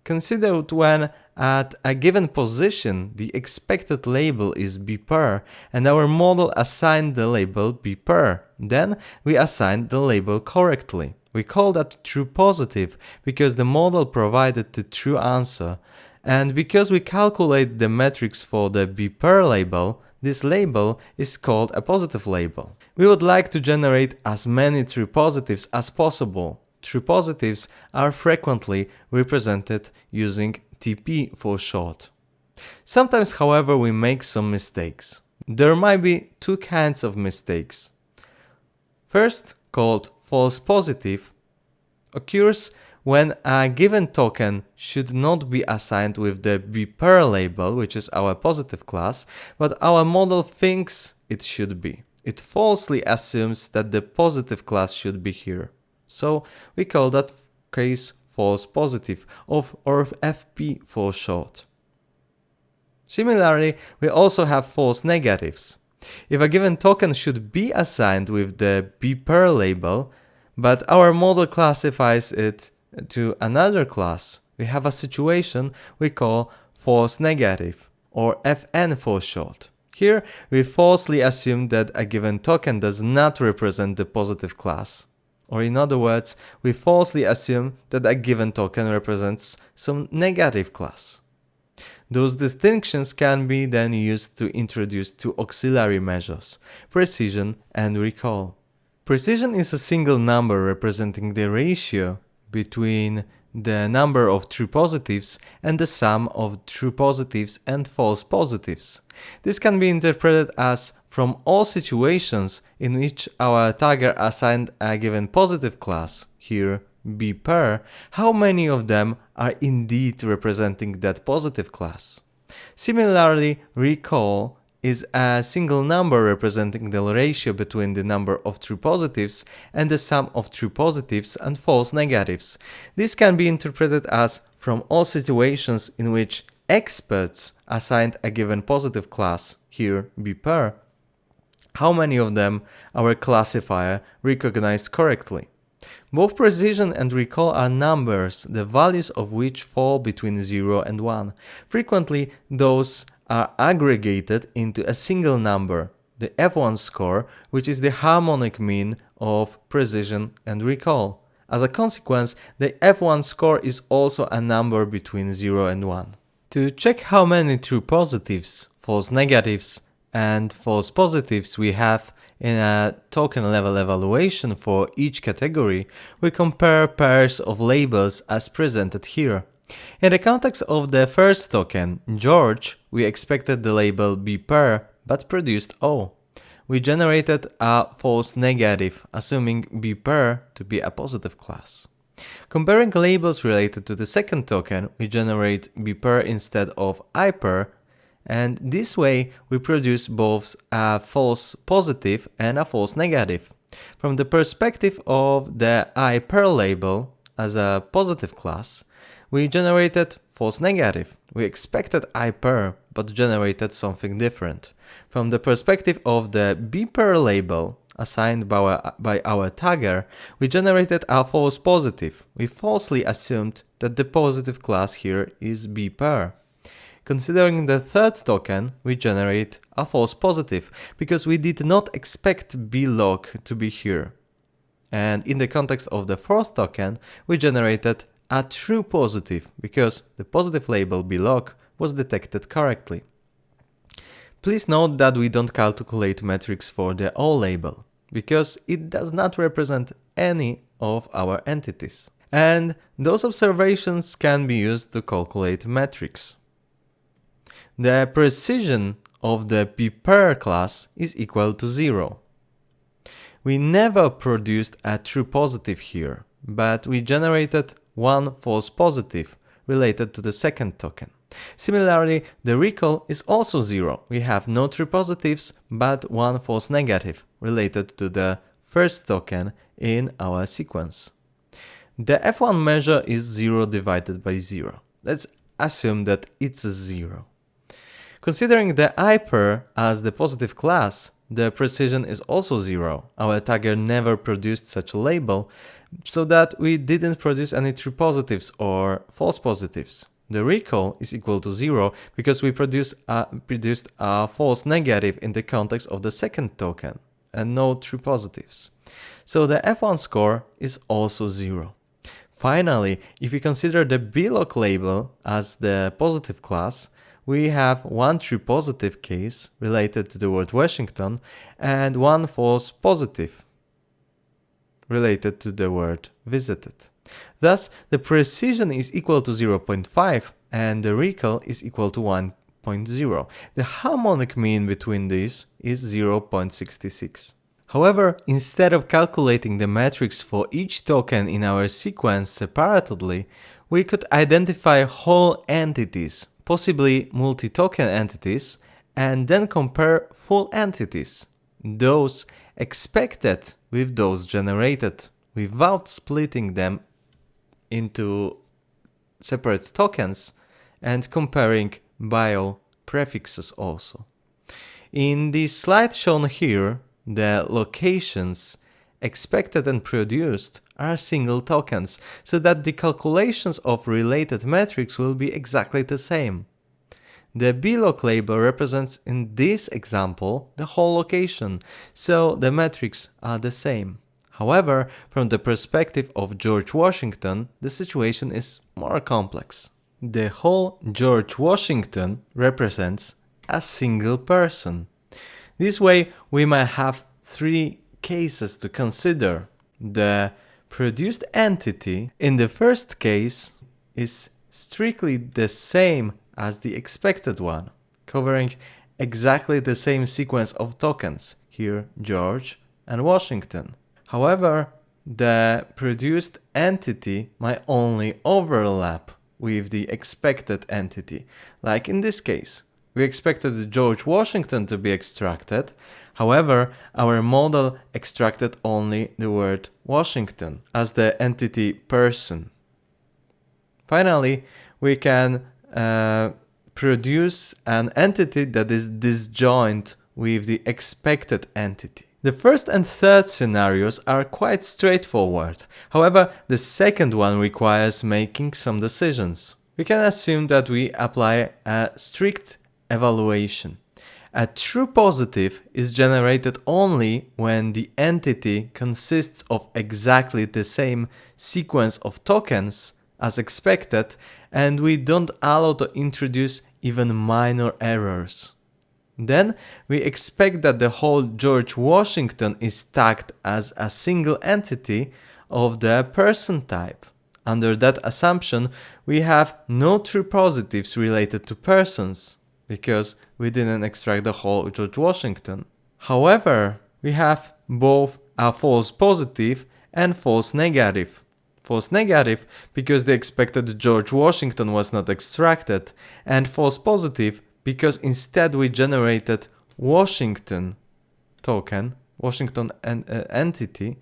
considered when at a given position the expected label is BERT and our model assigned the label BERT. Then we assign the label correctly. We call that true positive because the model provided the true answer, and because we calculate the metrics for the BERT label, this label is called a positive label. We would like to generate as many true positives as possible. True positives are frequently represented using TP for short. Sometimes, however, we make some mistakes. There might be two kinds of mistakes. First, called false positive, occurs when a given token should not be assigned with the BERT label, which is our positive class, but our model thinks it should be. It falsely assumes that the positive class should be here. So we call that case false positive, or FP for short. Similarly, we also have false negatives. If a given token should be assigned with the BERT label, but our model classifies it to another class, we have a situation we call false negative, or FN for short. Here, we falsely assume that a given token does not represent the positive class. Or in other words, we falsely assume that a given token represents some negative class. Those distinctions can be then used to introduce two auxiliary measures, precision and recall. Precision is a single number representing the ratio between the number of true positives and the sum of true positives and false positives. This can be interpreted as from all situations in which our tagger assigned a given positive class, here BERT, how many of them are indeed representing that positive class. Similarly, recall is a single number representing the ratio between the number of true positives and the sum of true positives and false negatives. This can be interpreted as from all situations in which experts assigned a given positive class, here BERT, how many of them our classifier recognized correctly. Both precision and recall are numbers, the values of which fall between 0 and 1. Frequently, those are aggregated into a single number, the F1 score, which is the harmonic mean of precision and recall. As a consequence, the F1 score is also a number between 0 and 1. To check how many true positives, false negatives, and false positives we have in a token level evaluation for each category, we compare pairs of labels as presented here. In the context of the first token, George, we expected the label BERT but produced O. We generated a false negative, assuming BERT to be a positive class. Comparing labels related to the second token, we generate BERT instead of IPER, and this way we produce both a false positive and a false negative. From the perspective of the IPER label as a positive class, we generated false negative. We expected IPER but generated something different. From the perspective of the BERT label assigned by our tagger, we generated a false positive. We falsely assumed that the positive class here is BERT. Considering the third token, we generate a false positive because we did not expect BLOCK to be here. And in the context of the fourth token, we generated a true positive because the positive label BLOCK was detected correctly. Please note that we don't calculate metrics for the O label because it does not represent any of our entities. And those observations can be used to calculate metrics. The precision of the BERT class is equal to 0. We never produced a true positive here, but we generated one false positive related to the second token. Similarly, the recall is also 0. We have no true positives, but one false negative related to the first token in our sequence. The F1 measure is 0 divided by 0. Let's assume that it's a 0. Considering the iPair as the positive class, the precision is also 0. Our tagger never produced such a label, so that we didn't produce any true positives or false positives. The recall is equal to 0 because we produced a false negative in the context of the second token and no true positives. So the F1 score is also 0. Finally, if we consider the BILOU label as the positive class, we have one true positive case related to the word Washington and one false positive related to the word visited. Thus, the precision is equal to 0.5 and the recall is equal to 1.0. The harmonic mean between these is 0.66. However, instead of calculating the metrics for each token in our sequence separately, we could identify whole entities, possibly multi-token entities, and then compare full entities, those expected with those generated, without splitting them into separate tokens and comparing BILOU prefixes also. In the slide shown here, the locations expected and produced are single tokens, so that the calculations of related metrics will be exactly the same. The BILOU label represents in this example the whole location, so the metrics are the same. However, from the perspective of George Washington, the situation is more complex. The whole George Washington represents a single person. This way, we might have three cases to consider. The produced entity in the first case is strictly the same as the expected one, covering exactly the same sequence of tokens, here George and Washington. However, the produced entity might only overlap with the expected entity, like in this case. We expected George Washington to be extracted, however, our model extracted only the word Washington as the entity person. Finally, we can produce an entity that is disjoint with the expected entity. The first and third scenarios are quite straightforward. However, the second one requires making some decisions. We can assume that we apply a strict evaluation. A true positive is generated only when the entity consists of exactly the same sequence of tokens as expected, and we don't allow to introduce even minor errors. Then we expect that the whole George Washington is tagged as a single entity of the person type. Under that assumption, we have no true positives related to persons, because we didn't extract the whole George Washington. However, we have both a false positive and false negative. False negative because the expected George Washington was not extracted, and false positive because instead we generated Washington token, Washington entity,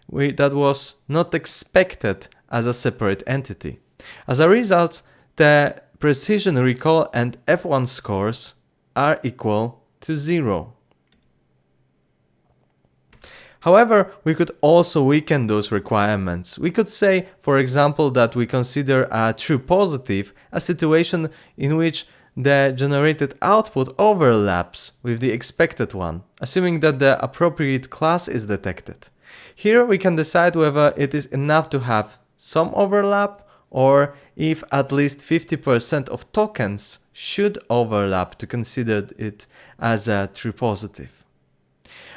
that was not expected as a separate entity. As a result, the precision recall and F1 scores are equal to 0. However, we could also weaken those requirements. We could say, for example, that we consider a true positive a situation in which the generated output overlaps with the expected one, assuming that the appropriate class is detected. Here we can decide whether it is enough to have some overlap, or if at least 50% of tokens should overlap to consider it as a true positive.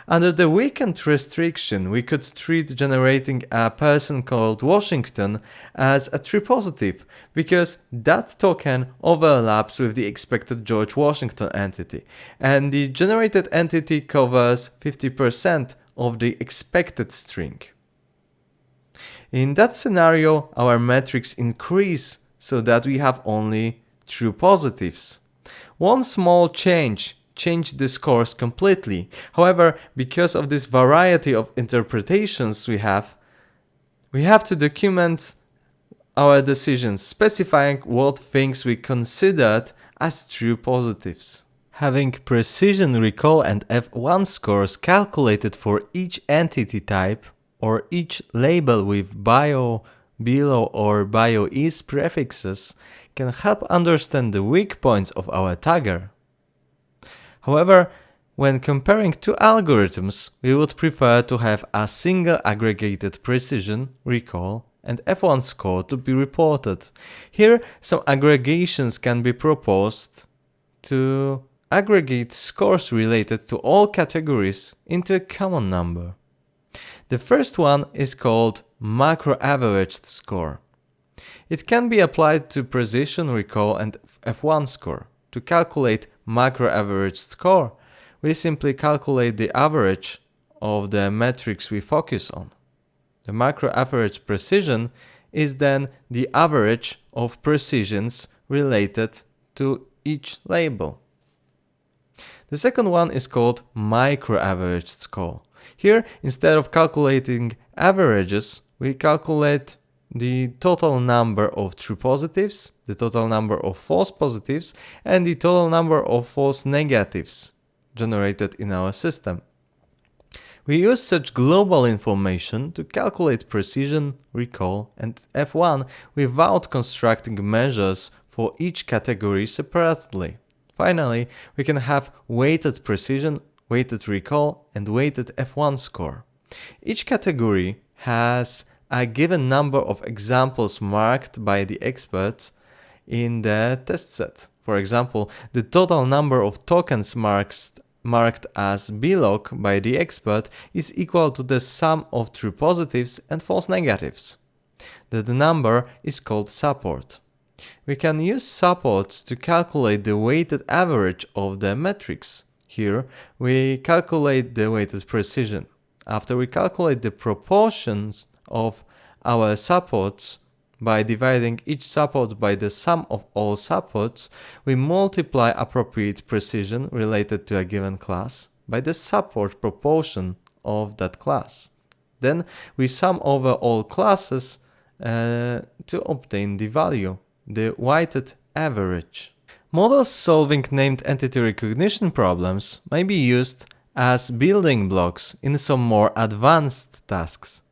Under the weakened restriction, we could treat generating a person called Washington as a true positive, because that token overlaps with the expected George Washington entity, and the generated entity covers 50% of the expected string. In that scenario, our metrics increase so that we have only true positives. One small change changed the scores completely. However, because of this variety of interpretations we have to document our decisions, specifying what things we considered as true positives. Having precision recall and F1 scores calculated for each entity type or each label with bio, BILOU or BIOIS prefixes can help understand the weak points of our tagger. However, when comparing two algorithms, we would prefer to have a single aggregated precision, recall, and F1 score to be reported. Here, some aggregations can be proposed to aggregate scores related to all categories into a common number. The first one is called macro-averaged score. It can be applied to precision, recall, and F1 score. To calculate macro-averaged score, we simply calculate the average of the metrics we focus on. The macro-average precision is then the average of precisions related to each label. The second one is called micro-averaged score. Here, instead of calculating averages, we calculate the total number of true positives, the total number of false positives, and the total number of false negatives generated in our system. We use such global information to calculate precision, recall, and F1 without constructing measures for each category separately. Finally, we can have weighted precision, weighted recall, and weighted F1 score. Each category has a given number of examples marked by the expert in the test set. For example, the total number of tokens marked as BLOG by the expert is equal to the sum of true positives and false negatives. That number is called support. We can use supports to calculate the weighted average of the metrics. Here, we calculate the weighted precision. After we calculate the proportions of our supports by dividing each support by the sum of all supports, we multiply appropriate precision related to a given class by the support proportion of that class. Then we sum over all classes to obtain the value, the weighted average. Models solving named entity recognition problems may be used as building blocks in some more advanced tasks.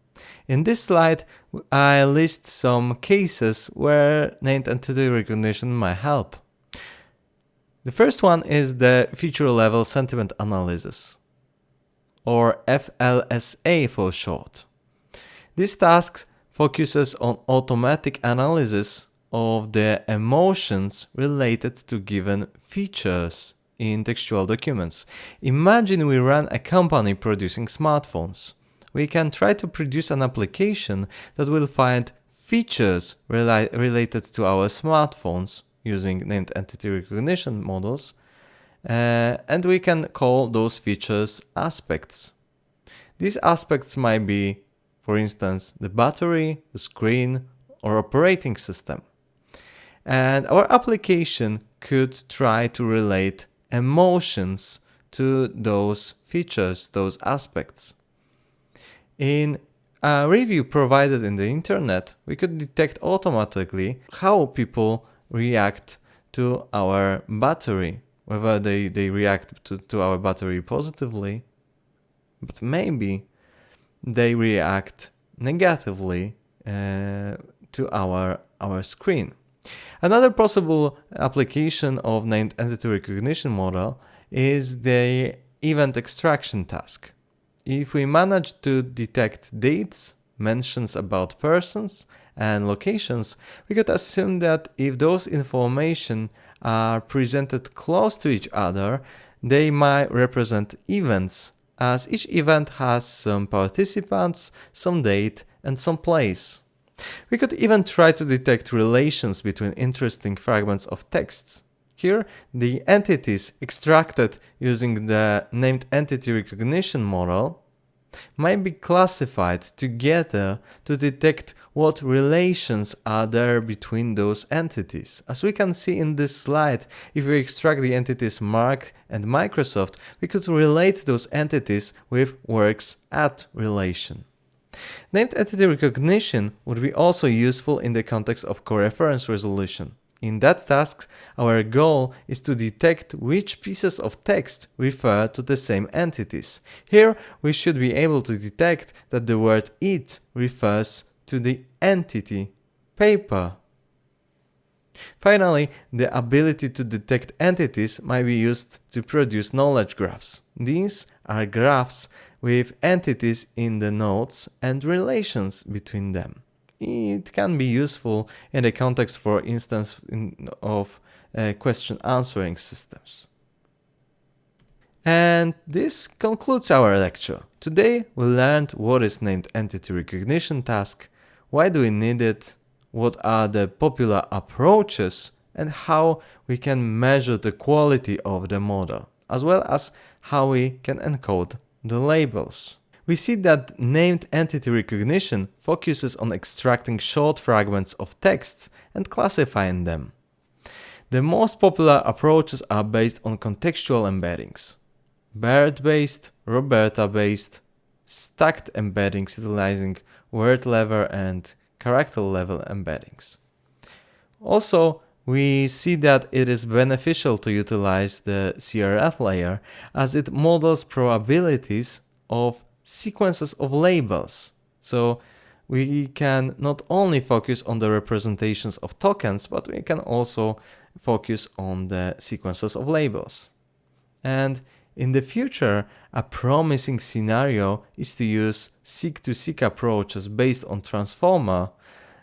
In this slide, I list some cases where named entity recognition might help. The first one is the feature level sentiment analysis, or FLSA for short. This task focuses on automatic analysis of the emotions related to given features in textual documents. Imagine we run a company producing smartphones. We can try to produce an application that will find features related to our smartphones using named entity recognition models, and we can call those features aspects. These aspects might be, for instance, the battery, the screen, or operating system. And our application could try to relate emotions to those features, those aspects. In a review provided in the internet, we could detect automatically how people react to our battery, whether they react to our battery positively, but maybe they react negatively to our screen. Another possible application of named entity recognition model is the event extraction task. If we manage to detect dates, mentions about persons, and locations, we could assume that if those information are presented close to each other, they might represent events, as each event has some participants, some date, and some place. We could even try to detect relations between interesting fragments of texts. Here, the entities extracted using the named entity recognition model might be classified together to detect what relations are there between those entities. As we can see in this slide, if we extract the entities Mark and Microsoft, we could relate those entities with works at relation. Named entity recognition would be also useful in the context of coreference resolution. In that task, our goal is to detect which pieces of text refer to the same entities. Here, we should be able to detect that the word it refers to the entity paper. Finally, the ability to detect entities might be used to produce knowledge graphs. These are graphs with entities in the nodes and relations between them. It can be useful in the context, for instance, of question answering systems. And this concludes our lecture. Today we learned what is named entity recognition task, why do we need it, what are the popular approaches, and how we can measure the quality of the model, as well as how we can encode the labels. We see that named entity recognition focuses on extracting short fragments of text and classifying them. The most popular approaches are based on contextual embeddings: BERT-based, RoBERTa-based, stacked embeddings utilizing word level and character level embeddings. Also, we see that it is beneficial to utilize the CRF layer as it models probabilities of sequences of labels. So we can not only focus on the representations of tokens, but we can also focus on the sequences of labels. And in the future, a promising scenario is to use seek-to-seek approaches based on transformer,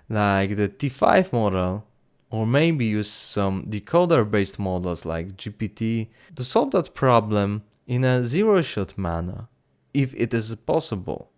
like the T5 model, or maybe use some decoder-based models like GPT to solve that problem in a zero-shot manner, if it is possible.